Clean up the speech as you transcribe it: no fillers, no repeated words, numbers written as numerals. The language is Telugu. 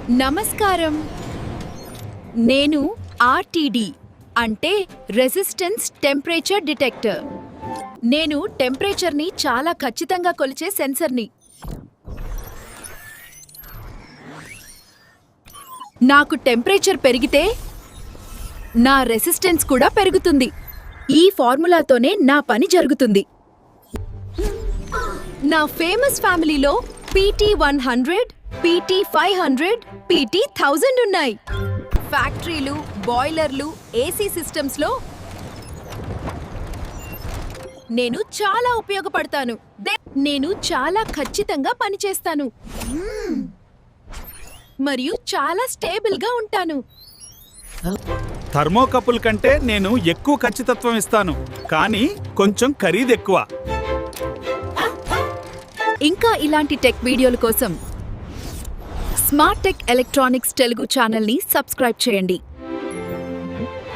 నమస్కారం. నేను ఆర్టీడీ అంటే రెసిస్టెన్స్ టెంపరేచర్ డిటెక్టర్. నేను టెంపరేచర్ని చాలా ఖచ్చితంగా కొలిచే సెన్సర్ని. నాకు టెంపరేచర్ పెరిగితే నా రెసిస్టెన్స్ కూడా పెరుగుతుంది. ఈ ఫార్ములాతోనే నా పని జరుగుతుంది. నా ఫేమస్ ఫ్యామిలీలో PT100, PT500, PT1000 ఉన్నాయి. ఫ్యాక్టరీలు, బాయిలర్లు, ఏసీ సిస్టమ్స్లో నేను చాలా ఉపయోగపడతాను. నేను చాలా ఖచ్చితంగా పనిచేస్తాను మరియు చాలా స్టేబుల్గా ఉంటాను. థర్మోకపుల్ కంటే నేను ఎక్కువ ఖచ్చితత్వం ఇస్తాను, కానీ కొంచెం ఖరీదు ఎక్కువ. ఇంకా ఇలాంటి టెక్ వీడియోల కోసం స్మార్ట్ టెక్ ఎలక్ట్రానిక్స్ తెలుగు ఛానల్ని సబ్స్క్రైబ్ చేయండి.